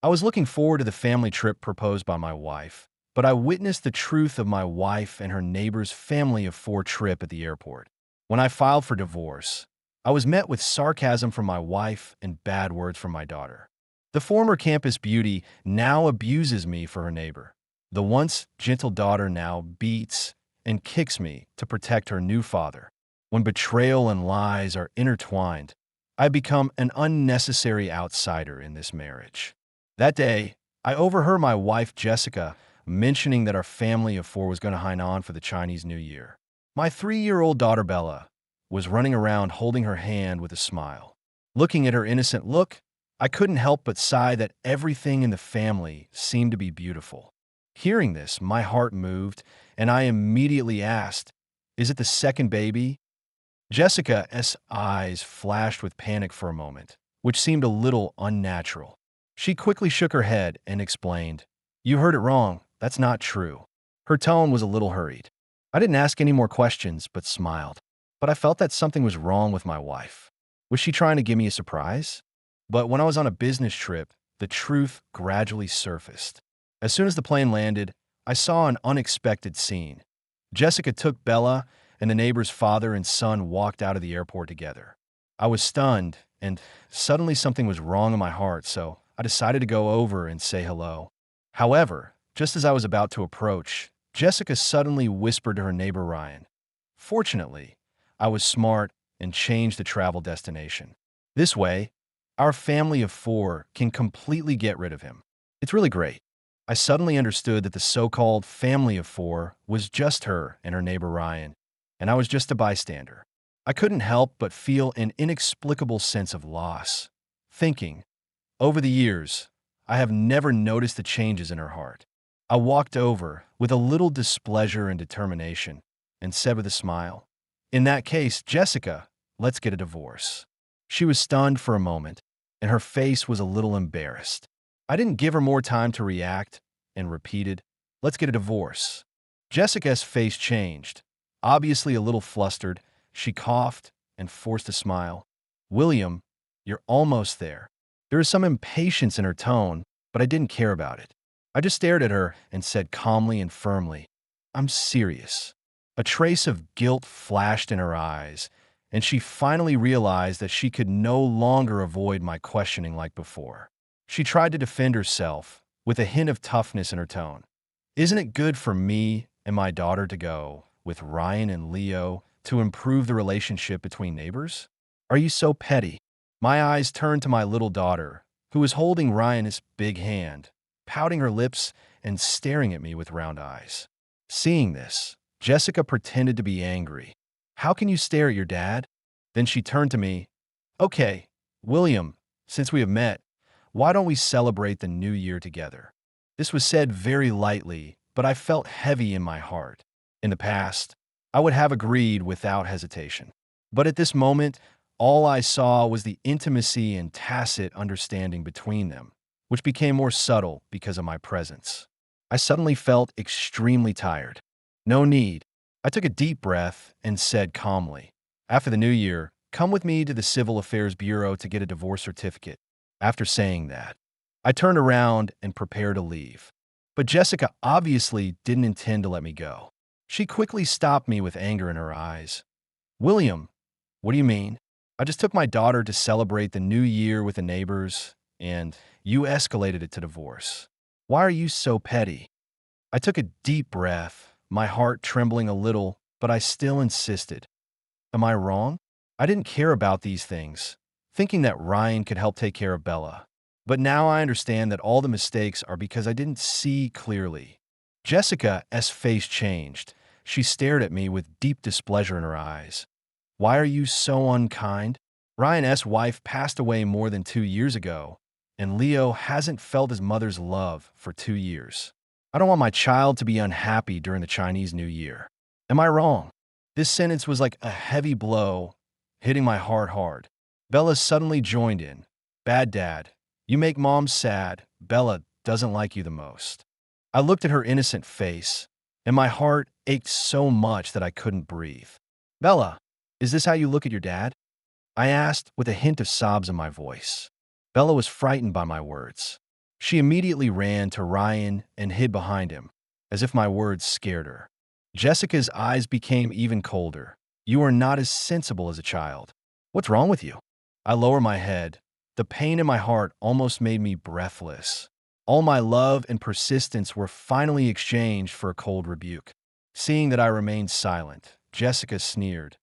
I was looking forward to the family trip proposed by my wife, but I witnessed the truth of my wife and her neighbor's family of four trip at the airport. When I filed for divorce, I was met with sarcasm from my wife and bad words from my daughter. The former campus beauty now abuses me for her neighbor. The once gentle daughter now beats and kicks me to protect her new father. When betrayal and lies are intertwined, I become an unnecessary outsider in this marriage. That day, I overheard my wife Jessica mentioning that our family of four was going to Hainan for the Chinese New Year. My 3-year-old daughter Bella was running around holding her hand with a smile. Looking at her innocent look, I couldn't help but sigh that everything in the family seemed to be beautiful. Hearing this, my heart moved, and I immediately asked, "Is it the second baby?" Jessica's eyes flashed with panic for a moment, which seemed a little unnatural. She quickly shook her head and explained, "You heard it wrong. That's not true." Her tone was a little hurried. I didn't ask any more questions, but smiled. But I felt that something was wrong with my wife. Was she trying to give me a surprise? But when I was on a business trip, the truth gradually surfaced. As soon as the plane landed, I saw an unexpected scene. Jessica took Bella, and the neighbor's father and son walked out of the airport together. I was stunned, and suddenly something was wrong in my heart, so I decided to go over and say hello. However, just as I was about to approach, Jessica suddenly whispered to her neighbor Ryan. Fortunately, I was smart and changed the travel destination. This way, our family of four can completely get rid of him. It's really great. I suddenly understood that the so-called family of four was just her and her neighbor Ryan, and I was just a bystander. I couldn't help but feel an inexplicable sense of loss, thinking, over the years, I have never noticed the changes in her heart. I walked over with a little displeasure and determination and said with a smile, "In that case, Jessica, let's get a divorce." She was stunned for a moment, and her face was a little embarrassed. I didn't give her more time to react and repeated, "Let's get a divorce." Jessica's face changed. Obviously a little flustered, she coughed and forced a smile. "William, you're almost there." There was some impatience in her tone, but I didn't care about it. I just stared at her and said calmly and firmly, "I'm serious." A trace of guilt flashed in her eyes, and she finally realized that she could no longer avoid my questioning like before. She tried to defend herself, with a hint of toughness in her tone. "Isn't it good for me and my daughter to go with Ryan and Leo to improve the relationship between neighbors? Are you so petty?" My eyes turned to my little daughter, who was holding Ryan's big hand, pouting her lips and staring at me with round eyes. Seeing this, Jessica pretended to be angry. "How can you stare at your dad?" Then she turned to me. "Okay, William, since we have met, why don't we celebrate the new year together?" This was said very lightly, but I felt heavy in my heart. In the past, I would have agreed without hesitation. But at this moment, all I saw was the intimacy and tacit understanding between them, which became more subtle because of my presence. I suddenly felt extremely tired. "No need." I took a deep breath and said calmly, "After the new year, come with me to the Civil Affairs Bureau to get a divorce certificate." After saying that, I turned around and prepared to leave. But Jessica obviously didn't intend to let me go. She quickly stopped me with anger in her eyes. "William, what do you mean? I just took my daughter to celebrate the new year with the neighbors, and you escalated it to divorce. Why are you so petty?" I took a deep breath, my heart trembling a little, but I still insisted. "Am I wrong? I didn't care about these things, thinking that Ryan could help take care of Bella. But now I understand that all the mistakes are because I didn't see clearly." Jessica's face changed. She stared at me with deep displeasure in her eyes. "Why are you so unkind? Ryan's wife passed away more than 2 years ago, and Leo hasn't felt his mother's love for 2 years. I don't want my child to be unhappy during the Chinese New Year. Am I wrong?" This sentence was like a heavy blow, hitting my heart hard. Bella suddenly joined in. "Bad dad. You make mom sad. Bella doesn't like you the most." I looked at her innocent face, and my heart ached so much that I couldn't breathe. "Bella, is this how you look at your dad?" I asked with a hint of sobs in my voice. Bella was frightened by my words. She immediately ran to Ryan and hid behind him, as if my words scared her. Jessica's eyes became even colder. You are not as sensible as a child. What's wrong with you? I lower my head. The pain in my heart almost made me breathless. All my love and persistence were finally exchanged for a cold rebuke. Seeing that I remained silent, Jessica sneered.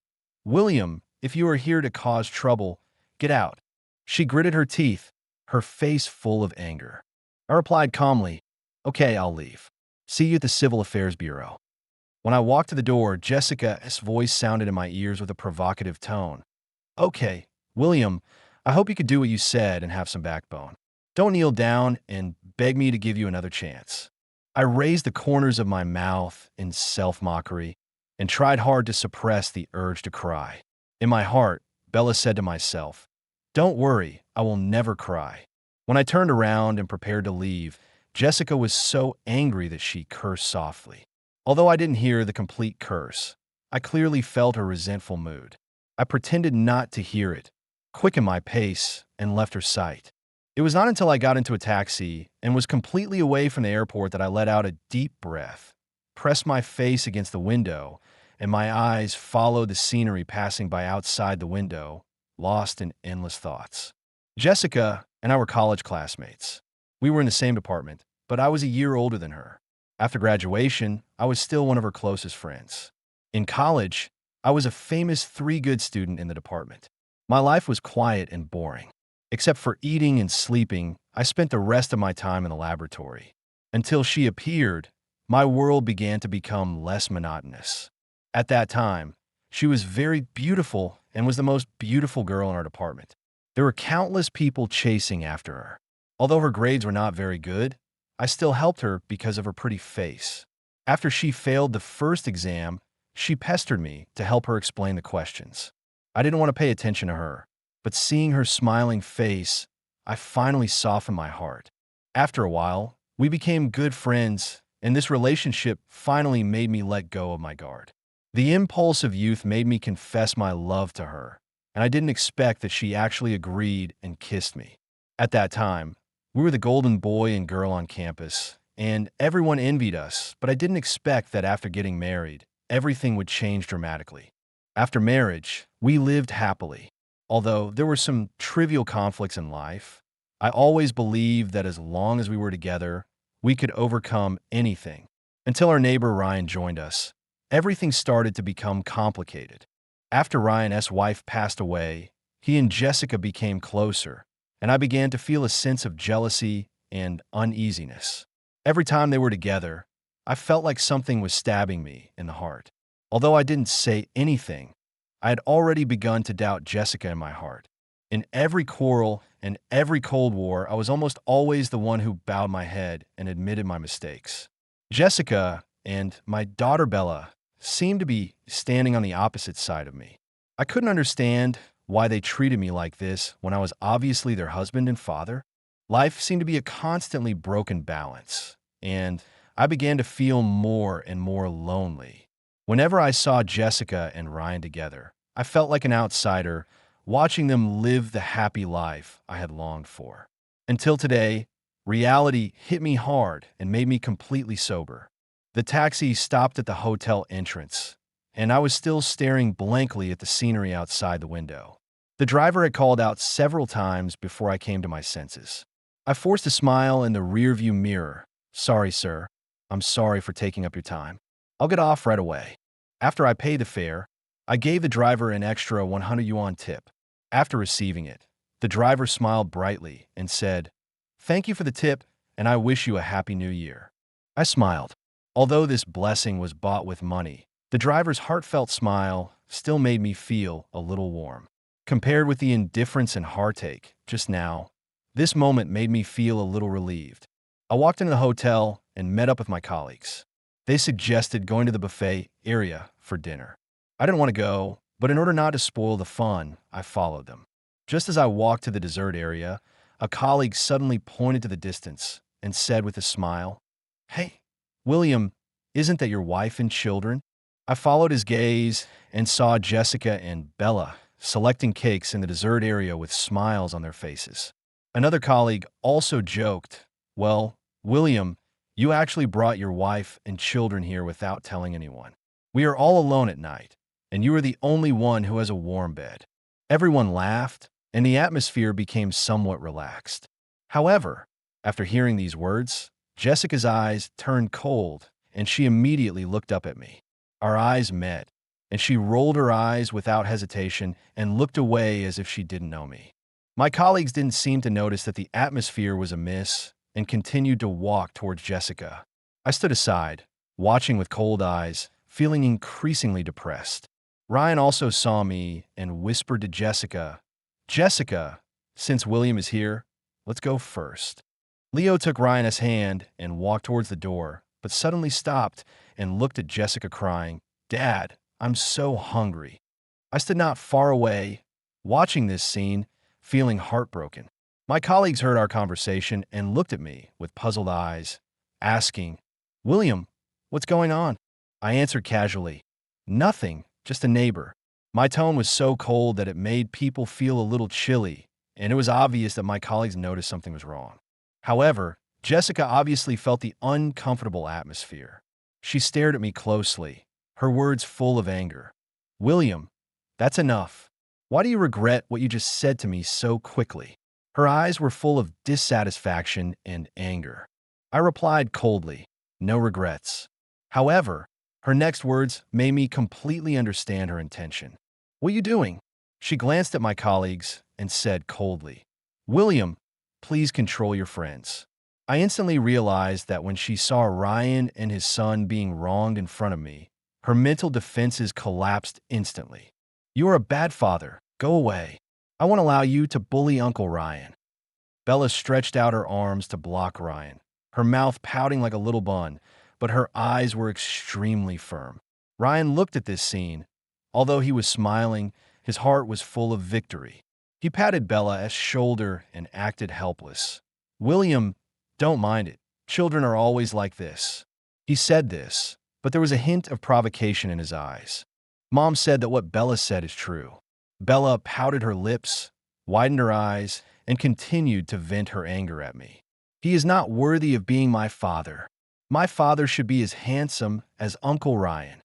William, if you are here to cause trouble, get out. She gritted her teeth, her face full of anger. I replied calmly, okay, I'll leave. See you at the Civil Affairs Bureau. When I walked to the door, Jessica's voice sounded in my ears with a provocative tone. Okay, William, I hope you could do what you said and have some backbone. Don't kneel down and beg me to give you another chance. I raised the corners of my mouth in self-mockery and tried hard to suppress the urge to cry. In my heart, Bella said to myself, don't worry, I will never cry. When I turned around and prepared to leave, Jessica was so angry that she cursed softly. Although I didn't hear the complete curse, I clearly felt her resentful mood. I pretended not to hear it, quickened my pace, and left her sight. It was not until I got into a taxi and was completely away from the airport that I let out a deep breath, pressed my face against the window, and my eyes followed the scenery passing by outside the window, lost in endless thoughts. Jessica and I were college classmates. We were in the same department, but I was a year older than her. After graduation, I was still one of her closest friends. In college, I was a famous 3-good student in the department. My life was quiet and boring. Except for eating and sleeping, I spent the rest of my time in the laboratory. Until she appeared, my world began to become less monotonous. At that time, she was very beautiful and was the most beautiful girl in our department. There were countless people chasing after her. Although her grades were not very good, I still helped her because of her pretty face. After she failed the first exam, she pestered me to help her explain the questions. I didn't want to pay attention to her, but seeing her smiling face, I finally softened my heart. After a while, we became good friends, and this relationship finally made me let go of my guard. The impulse of youth made me confess my love to her, and I didn't expect that she actually agreed and kissed me. At that time, we were the golden boy and girl on campus, and everyone envied us, but I didn't expect that after getting married, everything would change dramatically. After marriage, we lived happily. Although there were some trivial conflicts in life, I always believed that as long as we were together, we could overcome anything. Until our neighbor Ryan joined us, everything started to become complicated. After Ryan's wife passed away, he and Jessica became closer, and I began to feel a sense of jealousy and uneasiness. Every time they were together, I felt like something was stabbing me in the heart. Although I didn't say anything, I had already begun to doubt Jessica in my heart. In every quarrel and every Cold War, I was almost always the one who bowed my head and admitted my mistakes. Jessica and my daughter Bella seemed to be standing on the opposite side of me. I couldn't understand why they treated me like this when I was obviously their husband and father. Life seemed to be a constantly broken balance, and I began to feel more and more lonely. Whenever I saw Jessica and Ryan together, I felt like an outsider watching them live the happy life I had longed for. Until today, reality hit me hard and made me completely sober. The taxi stopped at the hotel entrance, and I was still staring blankly at the scenery outside the window. The driver had called out several times before I came to my senses. I forced a smile in the rearview mirror. Sorry, sir. I'm sorry for taking up your time. I'll get off right away. After I paid the fare, I gave the driver an extra 100 yuan tip. After receiving it, the driver smiled brightly and said, "Thank you for the tip, and I wish you a happy new year." I smiled. Although this blessing was bought with money, the driver's heartfelt smile still made me feel a little warm. Compared with the indifference and heartache just now, this moment made me feel a little relieved. I walked into the hotel and met up with my colleagues. They suggested going to the buffet area for dinner. I didn't want to go, but in order not to spoil the fun, I followed them. Just as I walked to the dessert area, a colleague suddenly pointed to the distance and said with a smile, "Hey, William, isn't that your wife and children?" I followed his gaze and saw Jessica and Bella selecting cakes in the dessert area with smiles on their faces. Another colleague also joked, Well, William, you actually brought your wife and children here without telling anyone. We are all alone at night, and you are the only one who has a warm bed. Everyone laughed, and the atmosphere became somewhat relaxed. However, after hearing these words, Jessica's eyes turned cold, and she immediately looked up at me. Our eyes met, and she rolled her eyes without hesitation and looked away as if she didn't know me. My colleagues didn't seem to notice that the atmosphere was amiss and continued to walk towards Jessica. I stood aside, watching with cold eyes, feeling increasingly depressed. Ryan also saw me and whispered to Jessica, "Jessica, since William is here, let's go first." Leo took Ryan's hand and walked towards the door, but suddenly stopped and looked at Jessica crying, "Dad, I'm so hungry." I stood not far away, watching this scene, feeling heartbroken. My colleagues heard our conversation and looked at me with puzzled eyes, asking, "William, what's going on?" I answered casually, "Nothing, just a neighbor." My tone was so cold that it made people feel a little chilly, and it was obvious that my colleagues noticed something was wrong. However, Jessica obviously felt the uncomfortable atmosphere. She stared at me closely, her words full of anger. "William, that's enough. Why do you regret what you just said to me so quickly?" Her eyes were full of dissatisfaction and anger. I replied coldly, "No regrets." However, her next words made me completely understand her intention. "What are you doing?" She glanced at my colleagues and said coldly, "William, please control your friends." I instantly realized that when she saw Ryan and his son being wronged in front of me, her mental defenses collapsed instantly. "You are a bad father. Go away. I won't allow you to bully Uncle Ryan." Bella stretched out her arms to block Ryan, her mouth pouting like a little bun, but her eyes were extremely firm. Ryan looked at this scene. Although he was smiling, his heart was full of victory. He patted Bella's shoulder and acted helpless. "William, don't mind it. Children are always like this." He said this, but there was a hint of provocation in his eyes. Mom said that what Bella said is true. Bella pouted her lips, widened her eyes, and continued to vent her anger at me. "He is not worthy of being my father. My father should be as handsome as Uncle Ryan."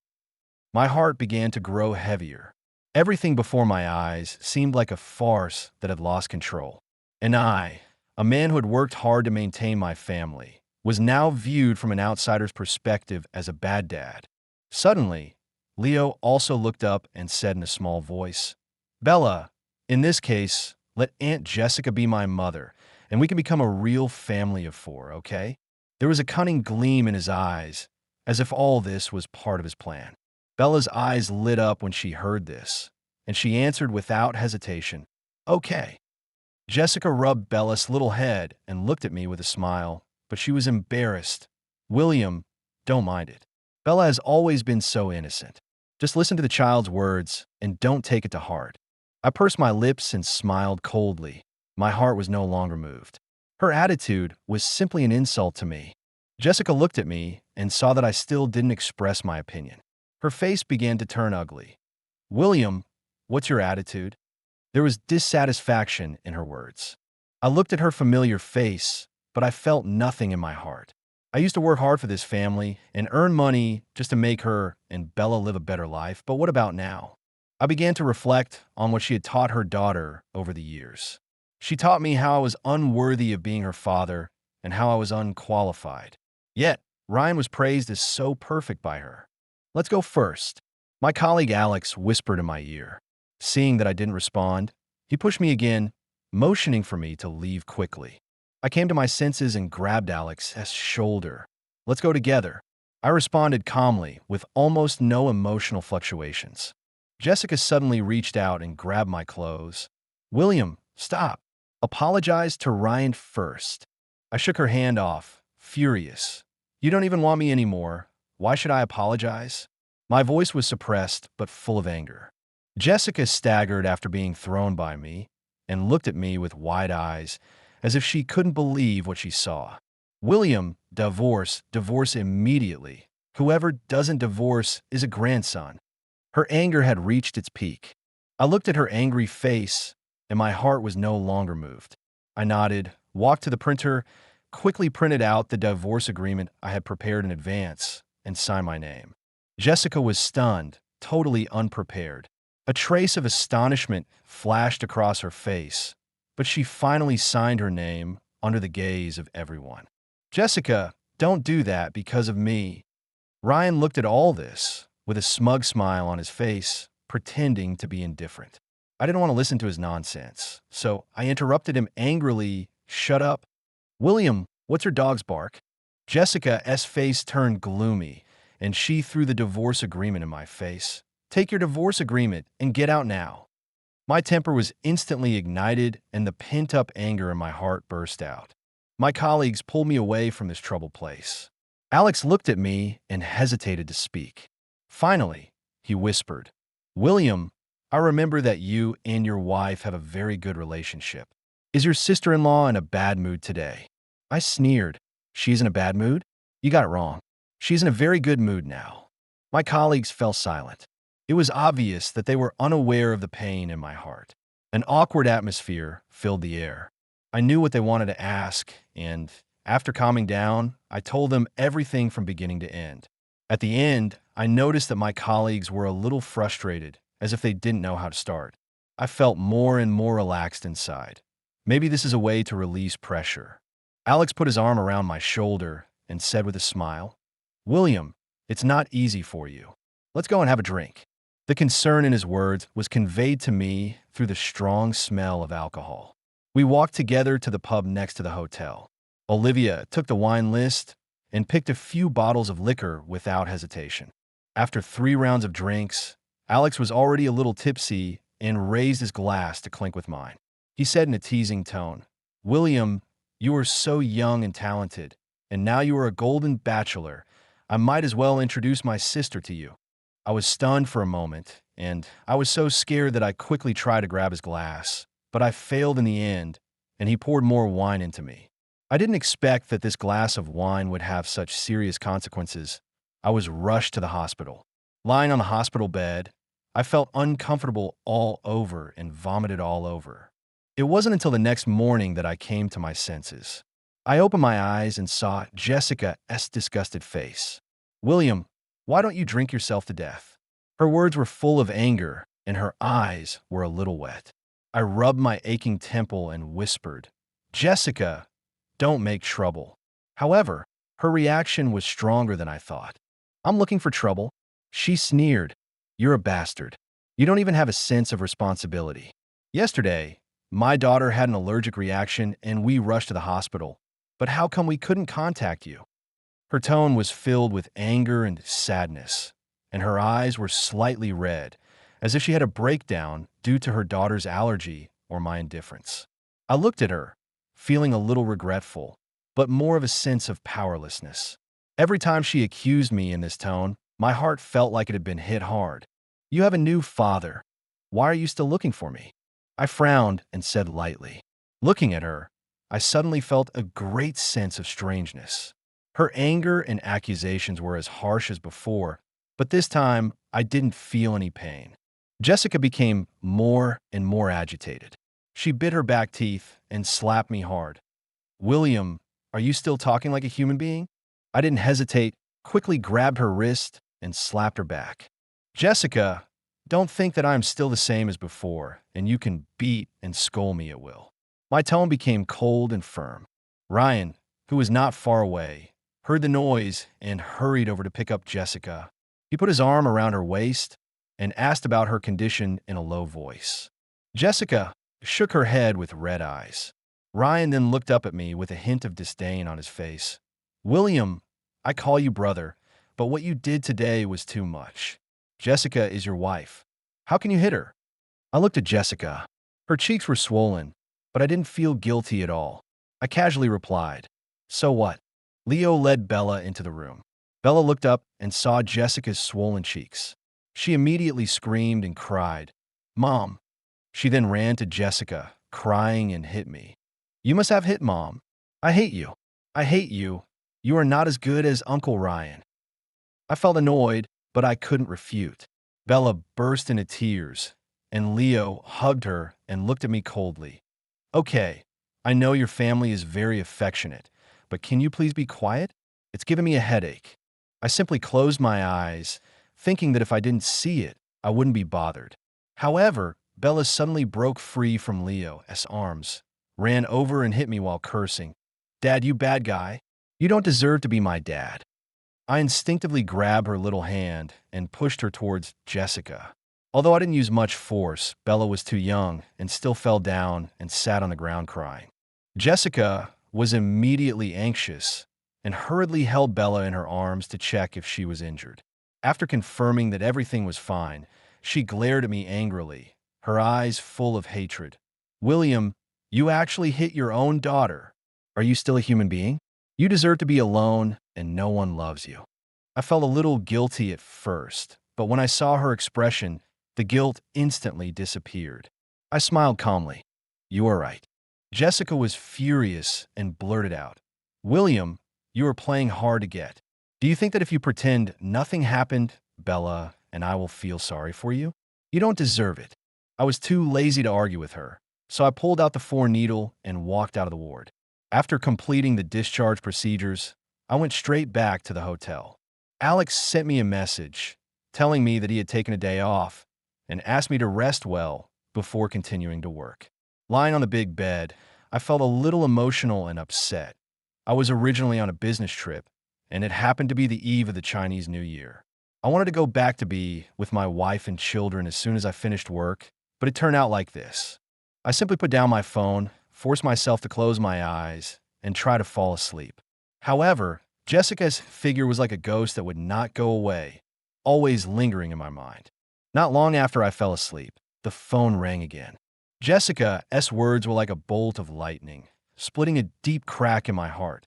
My heart began to grow heavier. Everything before my eyes seemed like a farce that had lost control. And I, a man who had worked hard to maintain my family, was now viewed from an outsider's perspective as a bad dad. Suddenly, Leo also looked up and said in a small voice, "Bella, in this case, let Aunt Jessica be my mother, and we can become a real family of four, okay?" There was a cunning gleam in his eyes, as if all this was part of his plan. Bella's eyes lit up when she heard this, and she answered without hesitation, "Okay." Jessica rubbed Bella's little head and looked at me with a smile, but she was embarrassed. "William, don't mind it. Bella has always been so innocent. Just listen to the child's words and don't take it to heart." I pursed my lips and smiled coldly. My heart was no longer moved. Her attitude was simply an insult to me. Jessica looked at me and saw that I still didn't express my opinion. Her face began to turn ugly. "William, what's your attitude?" There was dissatisfaction in her words. I looked at her familiar face, but I felt nothing in my heart. I used to work hard for this family and earn money just to make her and Bella live a better life, but what about now? I began to reflect on what she had taught her daughter over the years. She taught me how I was unworthy of being her father and how I was unqualified. Yet, Ryan was praised as so perfect by her. "Let's go first." My colleague Alex whispered in my ear. Seeing that I didn't respond, he pushed me again, motioning for me to leave quickly. I came to my senses and grabbed Alex's shoulder. "Let's go together." I responded calmly, with almost no emotional fluctuations. Jessica suddenly reached out and grabbed my clothes. "William, stop. Apologize to Ryan first." I shook her hand off, furious. "You don't even want me anymore. Why should I apologize?" My voice was suppressed, but full of anger. Jessica staggered after being thrown by me and looked at me with wide eyes, as if she couldn't believe what she saw. "William, divorce immediately. Whoever doesn't divorce is a grandson." Her anger had reached its peak. I looked at her angry face, and my heart was no longer moved. I nodded, walked to the printer, quickly printed out the divorce agreement I had prepared in advance and signed my name. Jessica was stunned, totally unprepared. A trace of astonishment flashed across her face, but she finally signed her name under the gaze of everyone. Jessica, don't do that because of me. Ryan looked at all this with a smug smile on his face, pretending to be indifferent. I didn't want to listen to his nonsense, so I interrupted him angrily. Shut up. William, what's your dog's bark? Jessica's face turned gloomy, and she threw the divorce agreement in my face. Take your divorce agreement and get out now. My temper was instantly ignited, and the pent-up anger in my heart burst out. My colleagues pulled me away from this troubled place. Alex looked at me and hesitated to speak. Finally, he whispered, William, I remember that you and your wife have a very good relationship. Is your sister-in-law in a bad mood today? I sneered. She's in a bad mood? You got it wrong. She's in a very good mood now. My colleagues fell silent. It was obvious that they were unaware of the pain in my heart. An awkward atmosphere filled the air. I knew what they wanted to ask, and after calming down, I told them everything from beginning to end. At the end, I noticed that my colleagues were a little frustrated, as if they didn't know how to start. I felt more and more relaxed inside. Maybe this is a way to release pressure. Alex put his arm around my shoulder and said with a smile, William, it's not easy for you. Let's go and have a drink. The concern in his words was conveyed to me through the strong smell of alcohol. We walked together to the pub next to the hotel. Olivia took the wine list and picked a few bottles of liquor without hesitation. After 3 rounds of drinks, Alex was already a little tipsy and raised his glass to clink with mine. He said in a teasing tone, William, you are so young and talented, and now you are a golden bachelor. I might as well introduce my sister to you. I was stunned for a moment, and I was so scared that I quickly tried to grab his glass, but I failed in the end, and he poured more wine into me. I didn't expect that this glass of wine would have such serious consequences. I was rushed to the hospital. Lying on the hospital bed, I felt uncomfortable all over and vomited all over. It wasn't until the next morning that I came to my senses. I opened my eyes and saw Jessica's disgusted face. William, why don't you drink yourself to death? Her words were full of anger, and her eyes were a little wet. I rubbed my aching temple and whispered, Jessica, don't make trouble. However, her reaction was stronger than I thought. I'm looking for trouble. She sneered. You're a bastard. You don't even have a sense of responsibility. Yesterday, my daughter had an allergic reaction and we rushed to the hospital. But how come we couldn't contact you? Her tone was filled with anger and sadness, and her eyes were slightly red, as if she had a breakdown due to her daughter's allergy or my indifference. I looked at her, feeling a little regretful, but more of a sense of powerlessness. Every time she accused me in this tone, my heart felt like it had been hit hard. You have a new father. Why are you still looking for me? I frowned and said lightly. Looking at her, I suddenly felt a great sense of strangeness. Her anger and accusations were as harsh as before, but this time I didn't feel any pain. Jessica became more and more agitated. She bit her back teeth and slapped me hard. William, are you still talking like a human being? I didn't hesitate, quickly grabbed her wrist and slapped her back. Jessica, don't think that I am still the same as before, and you can beat and scold me at will. My tone became cold and firm. Ryan, who was not far away, heard the noise and hurried over to pick up Jessica. He put his arm around her waist and asked about her condition in a low voice. Jessica shook her head with red eyes. Ryan then looked up at me with a hint of disdain on his face. William, I call you brother, but what you did today was too much. Jessica is your wife. How can you hit her? I looked at Jessica. Her cheeks were swollen, but I didn't feel guilty at all. I casually replied, So what? Leo led Bella into the room. Bella looked up and saw Jessica's swollen cheeks. She immediately screamed and cried, Mom. She then ran to Jessica, crying, and hit me. You must have hit Mom. I hate you. I hate you. You are not as good as Uncle Ryan. I felt annoyed, but I couldn't refute. Bella burst into tears, and Leo hugged her and looked at me coldly. Okay, I know your family is very affectionate, but can you please be quiet? It's giving me a headache." I simply closed my eyes, thinking that if I didn't see it, I wouldn't be bothered. However, Bella suddenly broke free from Leo's arms, ran over and hit me while cursing. "Dad, you bad guy. You don't deserve to be my dad." I instinctively grabbed her little hand and pushed her towards Jessica. Although I didn't use much force, Bella was too young and still fell down and sat on the ground crying. Jessica was immediately anxious and hurriedly held Bella in her arms to check if she was injured. After confirming that everything was fine, she glared at me angrily, her eyes full of hatred. "William, you actually hit your own daughter. Are you still a human being? You deserve to be alone, and no one loves you." I felt a little guilty at first, but when I saw her expression, the guilt instantly disappeared. I smiled calmly. "You are right." Jessica was furious and blurted out, "William, you are playing hard to get. Do you think that if you pretend nothing happened, Bella and I will feel sorry for you? You don't deserve it." I was too lazy to argue with her, so I pulled out the 4-needle and walked out of the ward. After completing the discharge procedures, I went straight back to the hotel. Alex sent me a message telling me that he had taken a day off and asked me to rest well before continuing to work. Lying on the big bed, I felt a little emotional and upset. I was originally on a business trip, and it happened to be the eve of the Chinese New Year. I wanted to go back to be with my wife and children as soon as I finished work, but it turned out like this. I simply put down my phone, forced myself to close my eyes, and try to fall asleep. However, Jessica's figure was like a ghost that would not go away, always lingering in my mind. Not long after I fell asleep, the phone rang again. Jessica's words were like a bolt of lightning, splitting a deep crack in my heart.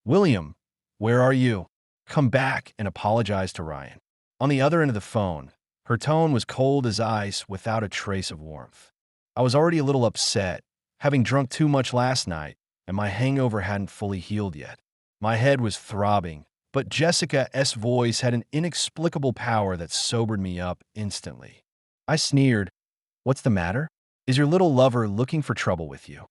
"William, where are you? Come back and apologize to Ryan." On the other end of the phone, her tone was cold as ice without a trace of warmth. I was already a little upset, having drunk too much last night, and my hangover hadn't fully healed yet. My head was throbbing, but Jessica's voice had an inexplicable power that sobered me up instantly. I sneered, "What's the matter? Is your little lover looking for trouble with you?"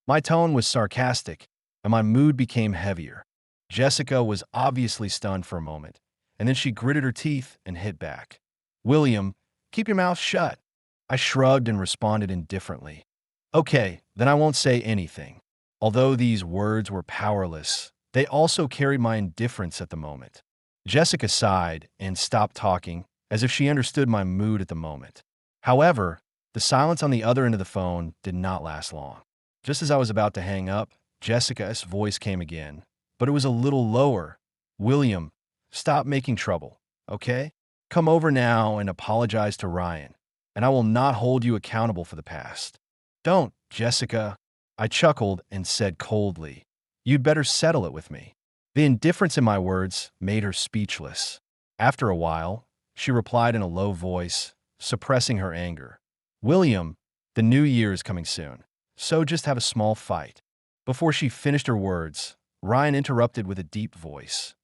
My tone was sarcastic, and my mood became heavier. Jessica was obviously stunned for a moment, and then she gritted her teeth and hit back. "William, keep your mouth shut." I shrugged and responded indifferently. "Okay, then I won't say anything." Although these words were powerless, they also carried my indifference at the moment. Jessica sighed and stopped talking, as if she understood my mood at the moment. However, the silence on the other end of the phone did not last long. Just as I was about to hang up, Jessica's voice came again, but it was a little lower. "William, stop making trouble, okay? Come over now and apologize to Ryan, and I will not hold you accountable for the past." "Don't, Jessica." I chuckled and said coldly, "You'd better settle it with me." The indifference in my words made her speechless. After a while, she replied in a low voice, suppressing her anger. "William, the new year is coming soon, so just have a small fight." Before she finished her words, Ryan interrupted with a deep voice.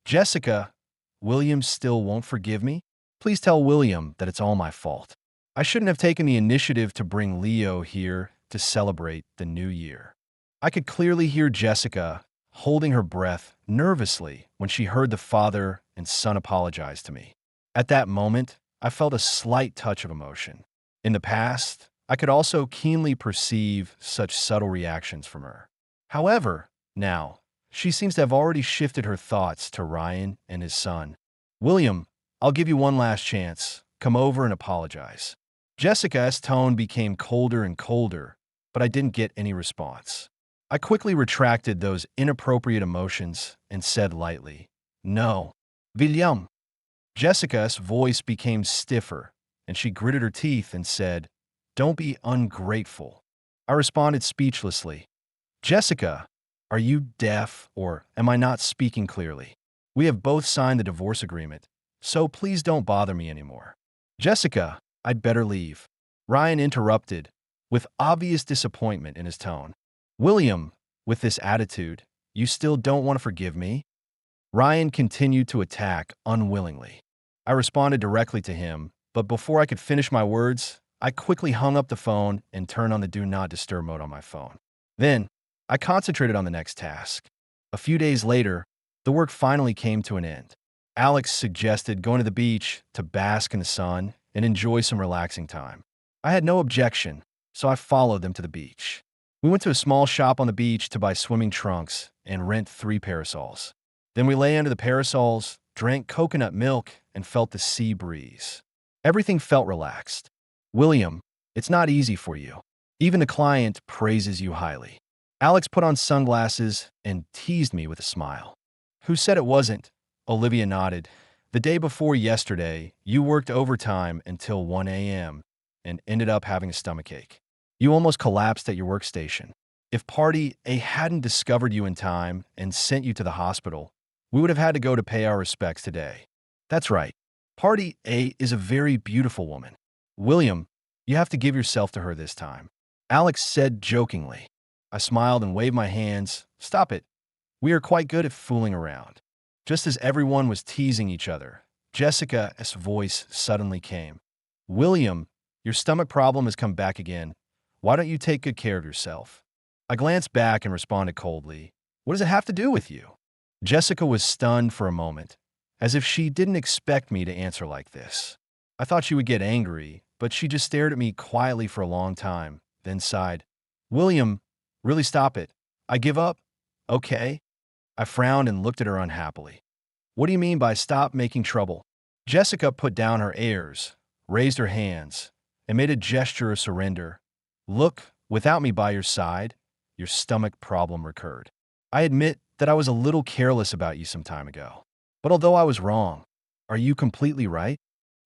"Jessica, William still won't forgive me? Please tell William that it's all my fault. I shouldn't have taken the initiative to bring Leo here to celebrate the new year." I could clearly hear Jessica holding her breath nervously when she heard the father and son apologize to me. At that moment, I felt a slight touch of emotion. In the past, I could also keenly perceive such subtle reactions from her. However, now, she seems to have already shifted her thoughts to Ryan and his son. "William, I'll give you one last chance. Come over and apologize." Jessica's tone became colder and colder, but I didn't get any response. I quickly retracted those inappropriate emotions and said lightly, "No, William." Jessica's voice became stiffer, and she gritted her teeth and said, "Don't be ungrateful." I responded speechlessly, "Jessica, are you deaf or am I not speaking clearly? We have both signed the divorce agreement, so please don't bother me anymore." "Jessica, I'd better leave." Ryan interrupted, with obvious disappointment in his tone. "William, with this attitude, you still don't want to forgive me?" Ryan continued to attack unwillingly. I responded directly to him, but before I could finish my words, I quickly hung up the phone and turned on the Do Not Disturb mode on my phone. Then, I concentrated on the next task. A few days later, the work finally came to an end. Alex suggested going to the beach to bask in the sun and enjoy some relaxing time. I had no objection, so I followed them to the beach. We went to a small shop on the beach to buy swimming trunks and rent 3 parasols. Then we lay under the parasols, drank coconut milk, and felt the sea breeze. Everything felt relaxed. William, it's not easy for you. Even the client praises you highly. Alex put on sunglasses and teased me with a smile. Who said it wasn't? Olivia nodded. The day before yesterday, you worked overtime until 1 a.m. and ended up having a stomachache. You almost collapsed at your workstation. If Party A hadn't discovered you in time and sent you to the hospital, we would have had to go to pay our respects today. That's right. Party A is a very beautiful woman. William, you have to give yourself to her this time. Alex said jokingly. I smiled and waved my hands. Stop it. We are quite good at fooling around. Just as everyone was teasing each other, Jessica's voice suddenly came. William, your stomach problem has come back again. Why don't you take good care of yourself? I glanced back and responded coldly. What does it have to do with you? Jessica was stunned for a moment, as if she didn't expect me to answer like this. I thought she would get angry, but she just stared at me quietly for a long time, then sighed. William, really stop it. I give up. Okay. I frowned and looked at her unhappily. What do you mean by stop making trouble? Jessica put down her airs, raised her hands, and made a gesture of surrender. Look, without me by your side, your stomach problem recurred. I admit that I was a little careless about you some time ago. But although I was wrong, are you completely right?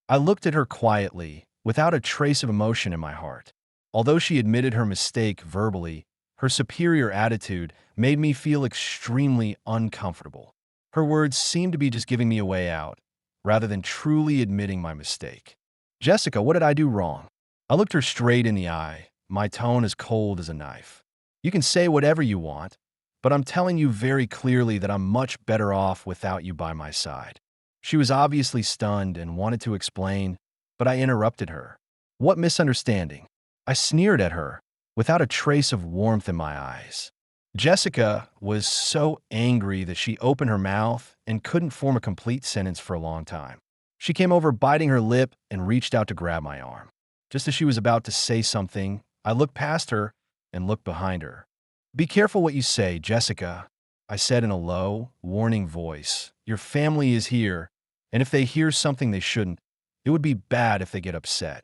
I looked at her quietly, without a trace of emotion in my heart. Although she admitted her mistake verbally, her superior attitude made me feel extremely uncomfortable. Her words seemed to be just giving me a way out, rather than truly admitting my mistake. Jessica, what did I do wrong? I looked her straight in the eye, my tone as cold as a knife. You can say whatever you want, but I'm telling you very clearly that I'm much better off without you by my side. She was obviously stunned and wanted to explain, but I interrupted her. What misunderstanding? I sneered at her, without a trace of warmth in my eyes. Jessica was so angry that she opened her mouth and couldn't form a complete sentence for a long time. She came over biting her lip and reached out to grab my arm. Just as she was about to say something, I looked past her and looked behind her. Be careful what you say, Jessica, I said in a low, warning voice. Your family is here, and if they hear something they shouldn't, it would be bad if they get upset.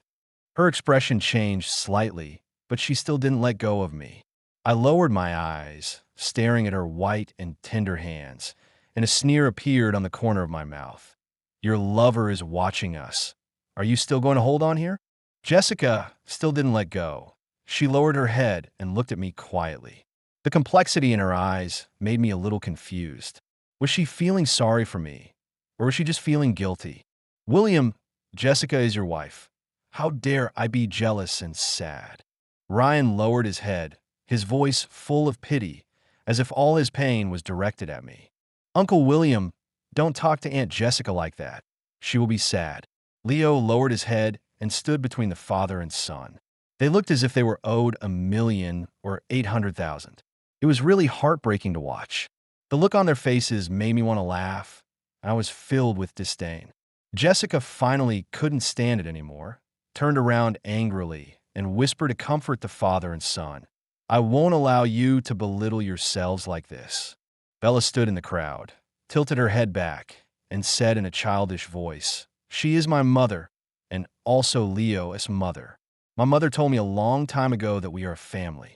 Her expression changed slightly, but she still didn't let go of me. I lowered my eyes, staring at her white and tender hands, and a sneer appeared on the corner of my mouth. Your lover is watching us. Are you still going to hold on here? Jessica still didn't let go. She lowered her head and looked at me quietly. The complexity in her eyes made me a little confused. Was she feeling sorry for me, or was she just feeling guilty? William, Jessica is your wife. How dare I be jealous and sad? Ryan lowered his head, his voice full of pity, as if all his pain was directed at me. Uncle William, don't talk to Aunt Jessica like that. She will be sad. Leo lowered his head and stood between the father and son. They looked as if they were owed $1 million or $800,000. It was really heartbreaking to watch. The look on their faces made me want to laugh, and I was filled with disdain. Jessica finally couldn't stand it anymore, turned around angrily, and whispered to comfort the father and son. I won't allow you to belittle yourselves like this. Bella stood in the crowd, tilted her head back, and said in a childish voice, She is my mother, and also Leo's mother. My mother told me a long time ago that we are a family.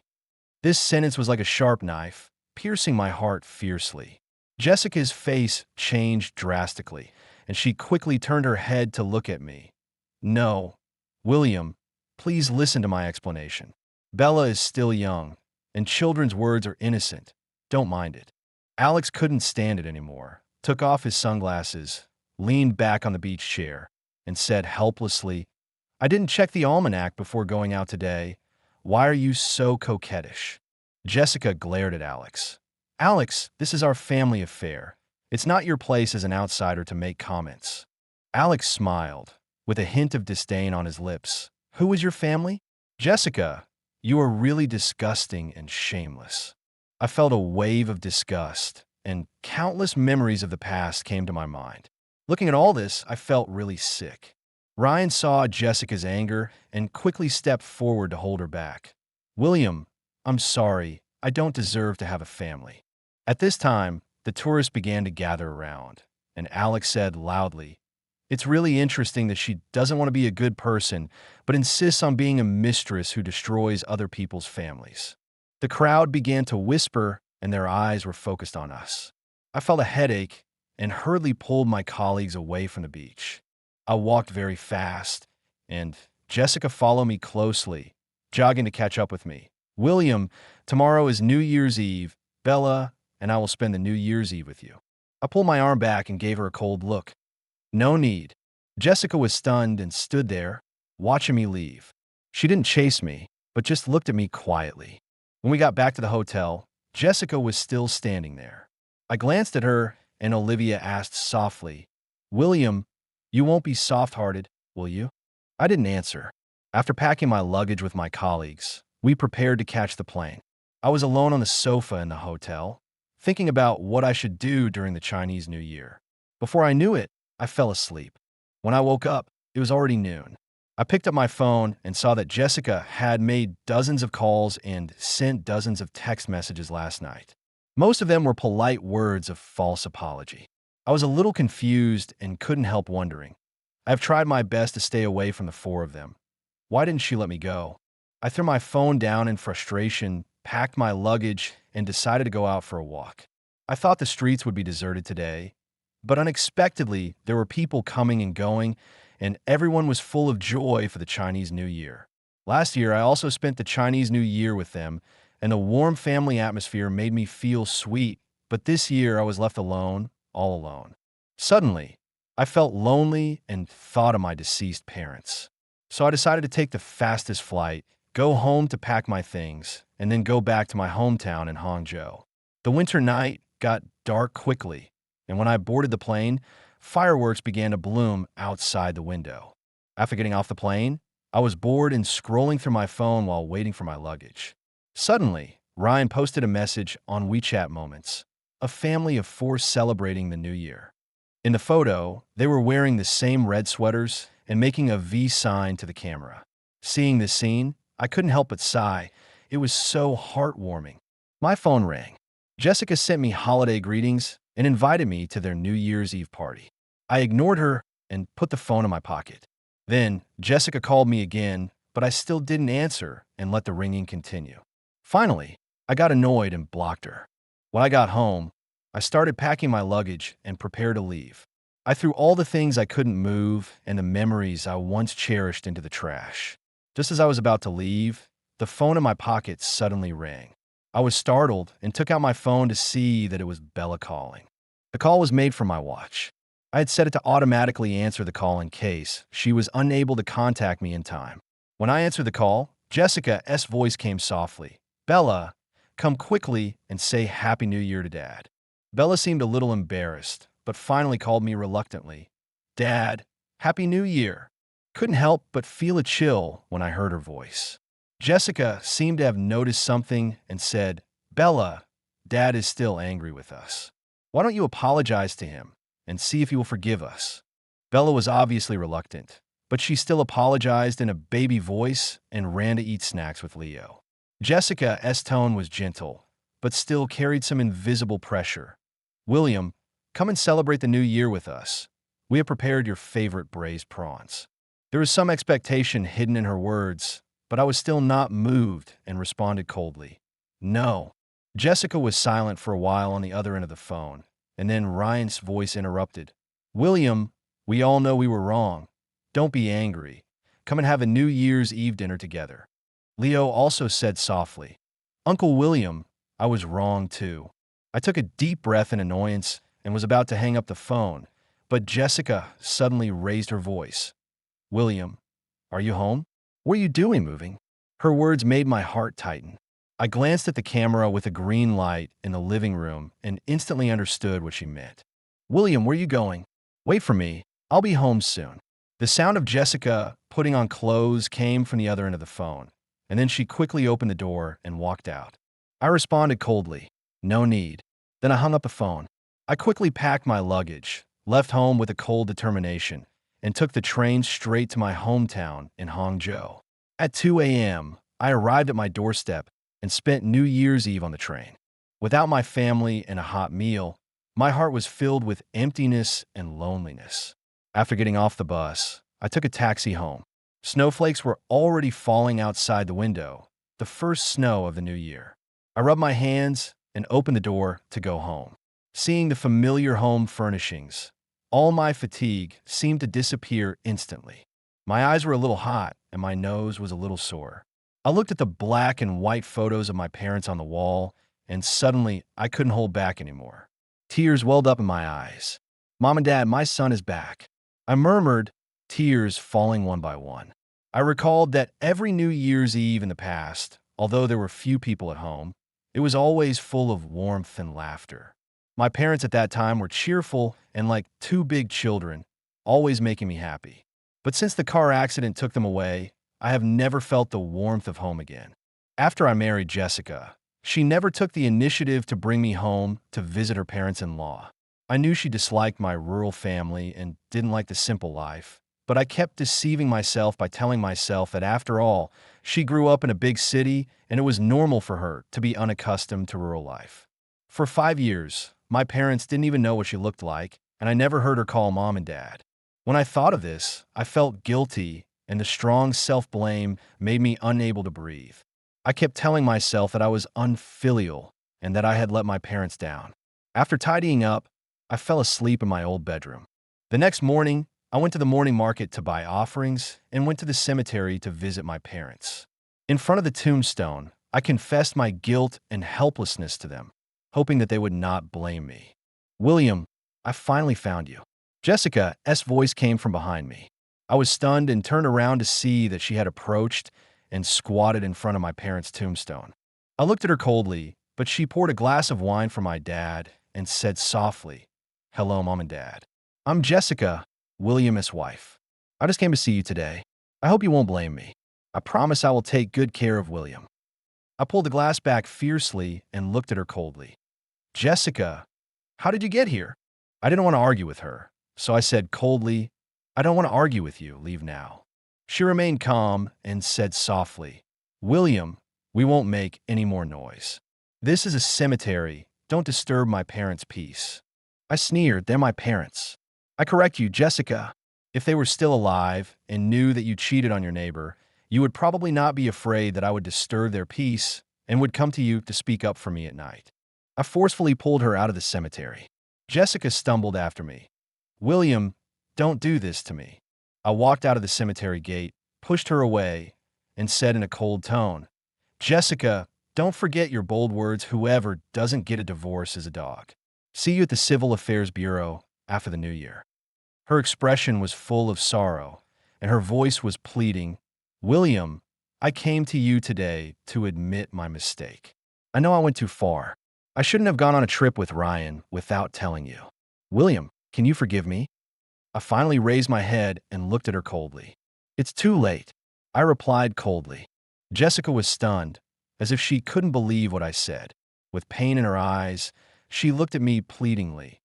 This sentence was like a sharp knife, piercing my heart fiercely. Jessica's face changed drastically, and she quickly turned her head to look at me. No, William, please listen to my explanation. Bella is still young, and children's words are innocent. Don't mind it. Alex couldn't stand it anymore, took off his sunglasses, leaned back on the beach chair, and said helplessly, I didn't check the almanac before going out today. Why are you so coquettish? Jessica glared at Alex. Alex, this is our family affair. It's not your place as an outsider to make comments. Alex smiled, with a hint of disdain on his lips. Who is your family? Jessica, you are really disgusting and shameless. I felt a wave of disgust, and countless memories of the past came to my mind. Looking at all this, I felt really sick. Ryan saw Jessica's anger and quickly stepped forward to hold her back. William, I'm sorry. I don't deserve to have a family. At this time, the tourists began to gather around, and Alex said loudly, "It's really interesting that she doesn't want to be a good person, but insists on being a mistress who destroys other people's families." The crowd began to whisper, and their eyes were focused on us. I felt a headache and hurriedly pulled my colleagues away from the beach. I walked very fast, and Jessica followed me closely, jogging to catch up with me. "William, tomorrow is New Year's Eve. Bella and I will spend the New Year's Eve with you." I pulled my arm back and gave her a cold look. "No need." Jessica was stunned and stood there, watching me leave. She didn't chase me, but just looked at me quietly. When we got back to the hotel, Jessica was still standing there. I glanced at her, and Olivia asked softly, "William, you won't be soft-hearted, will you?" I didn't answer. After packing my luggage with my colleagues, we prepared to catch the plane. I was alone on the sofa in the hotel, thinking about what I should do during the Chinese New Year. Before I knew it, I fell asleep. When I woke up, it was already noon. I picked up my phone and saw that Jessica had made dozens of calls and sent dozens of text messages last night. Most of them were polite words of false apology. I was a little confused and couldn't help wondering. I have tried my best to stay away from the four of them. Why didn't she let me go? I threw my phone down in frustration, packed my luggage, and decided to go out for a walk. I thought the streets would be deserted today, but unexpectedly, there were people coming and going, and everyone was full of joy for the Chinese New Year. Last year, I also spent the Chinese New Year with them, and the warm family atmosphere made me feel sweet, but this year I was left alone, all alone. Suddenly, I felt lonely and thought of my deceased parents. So I decided to take the fastest flight, go home to pack my things, and then go back to my hometown in Hangzhou. The winter night got dark quickly, and when I boarded the plane, fireworks began to bloom outside the window. After getting off the plane, I was bored and scrolling through my phone while waiting for my luggage. Suddenly, Ryan posted a message on WeChat Moments, a family of four celebrating the New Year. In the photo, they were wearing the same red sweaters and making a V sign to the camera. Seeing this scene, I couldn't help but sigh. It was so heartwarming. My phone rang. Jessica sent me holiday greetings and invited me to their New Year's Eve party. I ignored her and put the phone in my pocket. Then, Jessica called me again, but I still didn't answer and let the ringing continue. Finally, I got annoyed and blocked her. When I got home, I started packing my luggage and prepared to leave. I threw all the things I couldn't move and the memories I once cherished into the trash. Just as I was about to leave, the phone in my pocket suddenly rang. I was startled and took out my phone to see that it was Bella calling. The call was made from my watch. I had set it to automatically answer the call in case she was unable to contact me in time. When I answered the call, Jessica's voice came softly. "Bella, come quickly and say Happy New Year to Dad." Bella seemed a little embarrassed, but finally called me reluctantly. "Dad, Happy New Year." Couldn't help but feel a chill when I heard her voice. Jessica seemed to have noticed something and said, "Bella, Dad is still angry with us. Why don't you apologize to him and see if he will forgive us?" Bella was obviously reluctant, but she still apologized in a baby voice and ran to eat snacks with Leo. Jessica's tone was gentle, but still carried some invisible pressure. "William, come and celebrate the new year with us. We have prepared your favorite braised prawns." There was some expectation hidden in her words, but I was still not moved and responded coldly, "No." Jessica was silent for a while on the other end of the phone, and then Ryan's voice interrupted. "William, we all know we were wrong. Don't be angry. Come and have a New Year's Eve dinner together." Leo also said softly, "Uncle William, I was wrong too." I took a deep breath in annoyance and was about to hang up the phone, but Jessica suddenly raised her voice. "William, are you home? What are you doing moving?" Her words made my heart tighten. I glanced at the camera with a green light in the living room and instantly understood what she meant. "William, where are you going?" "Wait for me. I'll be home soon." The sound of Jessica putting on clothes came from the other end of the phone, and then she quickly opened the door and walked out. I responded coldly, "No need." Then I hung up the phone. I quickly packed my luggage, left home with a cold determination, and took the train straight to my hometown in Hangzhou. At 2 a.m., I arrived at my doorstep and spent New Year's Eve on the train. Without my family and a hot meal, my heart was filled with emptiness and loneliness. After getting off the bus, I took a taxi home. Snowflakes were already falling outside the window, the first snow of the new year. I rubbed my hands and opened the door to go home. Seeing the familiar home furnishings, all my fatigue seemed to disappear instantly. My eyes were a little hot and my nose was a little sore. I looked at the black and white photos of my parents on the wall, and suddenly I couldn't hold back anymore. Tears welled up in my eyes. "Mom and Dad, my son is back," I murmured, tears falling one by one. I recalled that every New Year's Eve in the past, although there were few people at home, it was always full of warmth and laughter. My parents at that time were cheerful and like two big children, always making me happy. But since the car accident took them away, I have never felt the warmth of home again. After I married Jessica, she never took the initiative to bring me home to visit her parents-in-law. I knew she disliked my rural family and didn't like the simple life, but I kept deceiving myself by telling myself that after all, she grew up in a big city and it was normal for her to be unaccustomed to rural life. For 5 years, my parents didn't even know what she looked like, and I never heard her call Mom and Dad. When I thought of this, I felt guilty, and the strong self-blame made me unable to breathe. I kept telling myself that I was unfilial and that I had let my parents down. After tidying up, I fell asleep in my old bedroom. The next morning, I went to the morning market to buy offerings and went to the cemetery to visit my parents. In front of the tombstone, I confessed my guilt and helplessness to them, hoping that they would not blame me. "William, I finally found you." Jessica's voice came from behind me. I was stunned and turned around to see that she had approached and squatted in front of my parents' tombstone. I looked at her coldly, but she poured a glass of wine for my dad and said softly, "Hello, Mom and Dad. I'm Jessica, William's wife. I just came to see you today. I hope you won't blame me. I promise I will take good care of William." I pulled the glass back fiercely and looked at her coldly. "Jessica, how did you get here?" I didn't want to argue with her, so I said coldly, "I don't want to argue with you. Leave now." She remained calm and said softly, "William, we won't make any more noise. This is a cemetery. Don't disturb my parents' peace." I sneered, "They're my parents." "I correct you, Jessica. If they were still alive and knew that you cheated on your neighbor, you would probably not be afraid that I would disturb their peace and would come to you to speak up for me at night." I forcefully pulled her out of the cemetery. Jessica stumbled after me. "William, don't do this to me." I walked out of the cemetery gate, pushed her away, and said in a cold tone, "Jessica, don't forget your bold words. Whoever doesn't get a divorce is a dog. See you at the Civil Affairs Bureau after the New Year." Her expression was full of sorrow, and her voice was pleading, "William, I came to you today to admit my mistake. I know I went too far. I shouldn't have gone on a trip with Ryan without telling you. William, can you forgive me?" I finally raised my head and looked at her coldly. "It's too late," I replied coldly. Jessica was stunned, as if she couldn't believe what I said. With pain in her eyes, she looked at me pleadingly.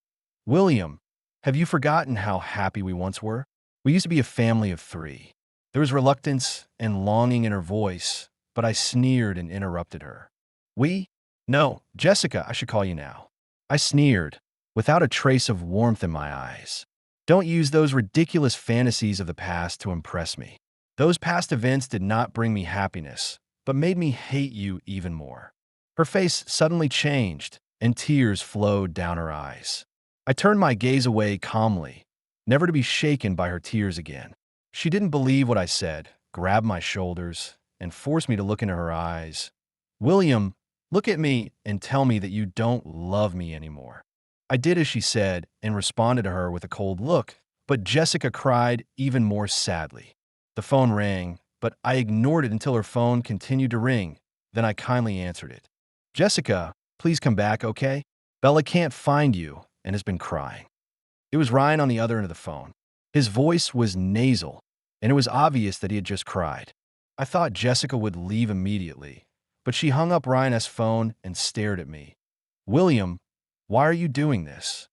"William, have you forgotten how happy we once were? We used to be a family of 3. There was reluctance and longing in her voice, but I sneered and interrupted her. "We? No, Jessica, I should call you now." I sneered, without a trace of warmth in my eyes. "Don't use those ridiculous fantasies of the past to impress me. Those past events did not bring me happiness, but made me hate you even more." Her face suddenly changed, and tears flowed down her eyes. I turned my gaze away calmly, never to be shaken by her tears again. She didn't believe what I said, grabbed my shoulders, and forced me to look into her eyes. "William, look at me and tell me that you don't love me anymore." I did as she said and responded to her with a cold look, but Jessica cried even more sadly. The phone rang, but I ignored it until her phone continued to ring. Then I kindly answered it. "Jessica, please come back, okay? Bella can't find you and has been crying." It was Ryan on the other end of the phone. His voice was nasal, and it was obvious that he had just cried. I thought Jessica would leave immediately, but she hung up Ryan's phone and stared at me. "William, Why are you doing this?"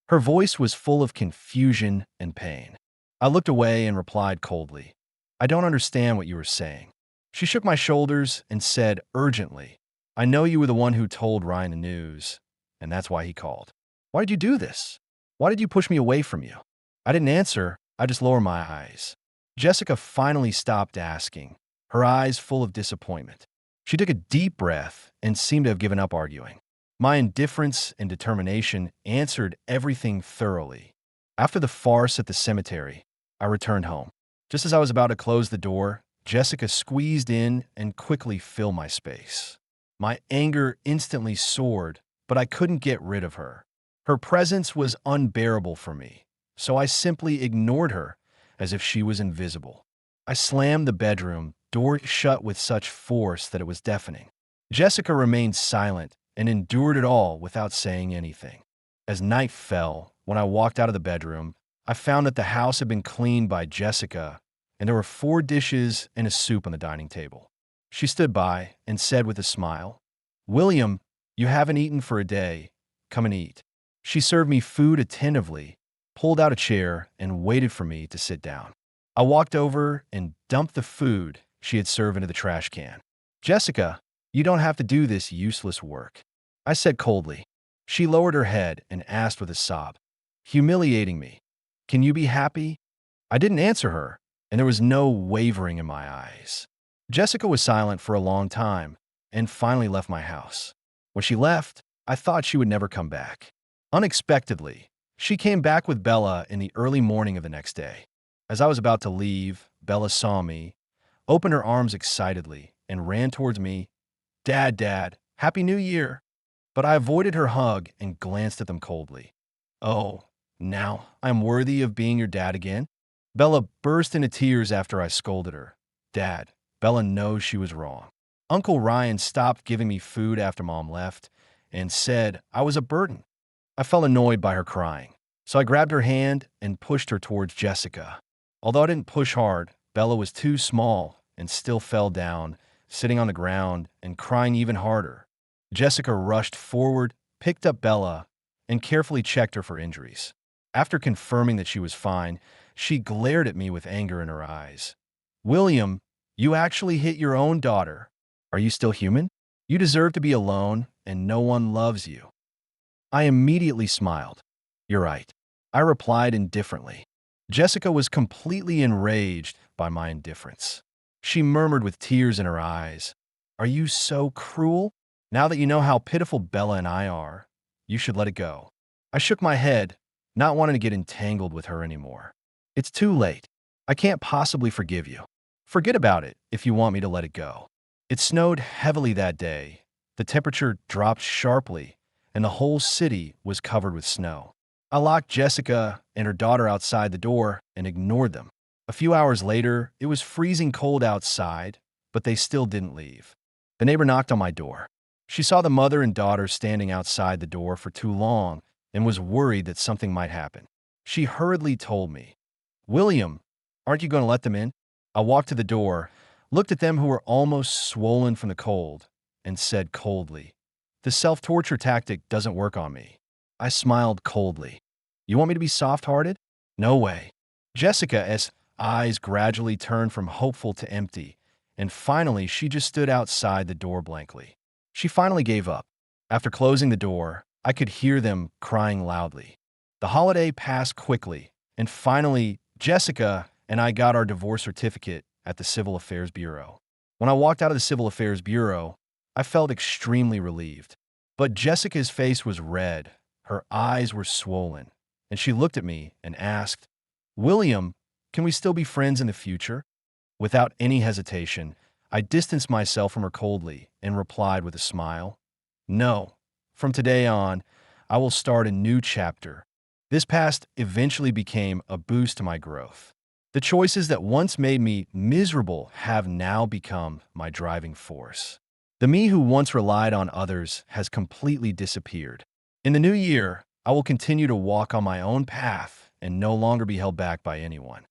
Her voice was full of confusion and pain. I looked away and replied coldly, "I don't understand what you were saying." She shook my shoulders and said urgently, "I know you were the one who told Ryan the news, and that's why he called. Why did you do this? Why did you push me away from you?" I didn't answer. I just lowered my eyes. Jessica finally stopped asking, her eyes full of disappointment. She took a deep breath and seemed to have given up arguing. My indifference and determination answered everything thoroughly. After the farce at the cemetery, I returned home. Just as I was about to close the door, Jessica squeezed in and quickly filled my space. My anger instantly soared, but I couldn't get rid of her. Her presence was unbearable for me, so I simply ignored her as if she was invisible. I slammed the bedroom door shut with such force that it was deafening. Jessica remained silent and endured it all without saying anything. As night fell, when I walked out of the bedroom, I found that the house had been cleaned by Jessica, and there were 4 dishes and a soup on the dining table. She stood by and said with a smile, "William, you haven't eaten for a day. Come and eat." She served me food attentively, pulled out a chair, and waited for me to sit down. I walked over and dumped the food she had served into the trash can. "Jessica, you don't have to do this useless work," I said coldly. She lowered her head and asked with a sob, "Humiliating me. Can you be happy?" I didn't answer her, and there was no wavering in my eyes. Jessica was silent for a long time and finally left my house. When she left, I thought she would never come back. Unexpectedly, she came back with Bella in the early morning of the next day. As I was about to leave, Bella saw me, opened her arms excitedly, and ran towards me. Dad, Happy New Year!" But I avoided her hug and glanced at them coldly. "Oh, now I'm worthy of being your dad again?" Bella burst into tears after I scolded her. "Dad, Bella knows she was wrong. Uncle Ryan stopped giving me food after Mom left and said I was a burden." I felt annoyed by her crying, so I grabbed her hand and pushed her towards Jessica. Although I didn't push hard, Bella was too small and still fell down, sitting on the ground and crying even harder. Jessica rushed forward, picked up Bella, and carefully checked her for injuries. After confirming that she was fine, she glared at me with anger in her eyes. "William, you actually hit your own daughter. Are you still human? You deserve to be alone, and no one loves you." I immediately smiled. "You're right," I replied indifferently. Jessica was completely enraged by my indifference. She murmured with tears in her eyes, "Are you so cruel? Now that you know how pitiful Bella and I are, you should let it go." I shook my head, not wanting to get entangled with her anymore. "It's too late. I can't possibly forgive you. Forget about it if you want me to let it go." It snowed heavily that day. The temperature dropped sharply, and the whole city was covered with snow. I locked Jessica and her daughter outside the door and ignored them. A few hours later, it was freezing cold outside, but they still didn't leave. The neighbor knocked on my door. She saw the mother and daughter standing outside the door for too long and was worried that something might happen. She hurriedly told me, "William, aren't you going to let them in?" I walked to the door, looked at them who were almost swollen from the cold, and said coldly, "The self-torture tactic doesn't work on me." I smiled coldly. "You want me to be soft-hearted? No way." Jessica's eyes gradually turned from hopeful to empty, and finally she just stood outside the door blankly. She finally gave up. After closing the door, I could hear them crying loudly. The holiday passed quickly, and finally, Jessica and I got our divorce certificate at the Civil Affairs Bureau. When I walked out of the Civil Affairs Bureau, I felt extremely relieved. But Jessica's face was red, her eyes were swollen, and she looked at me and asked, "William, can we still be friends in the future?" Without any hesitation, I distanced myself from her coldly and replied with a smile, "No. From today on, I will start a new chapter." This past eventually became a boost to my growth. The choices that once made me miserable have now become my driving force. The me who once relied on others has completely disappeared. In the new year, I will continue to walk on my own path and no longer be held back by anyone.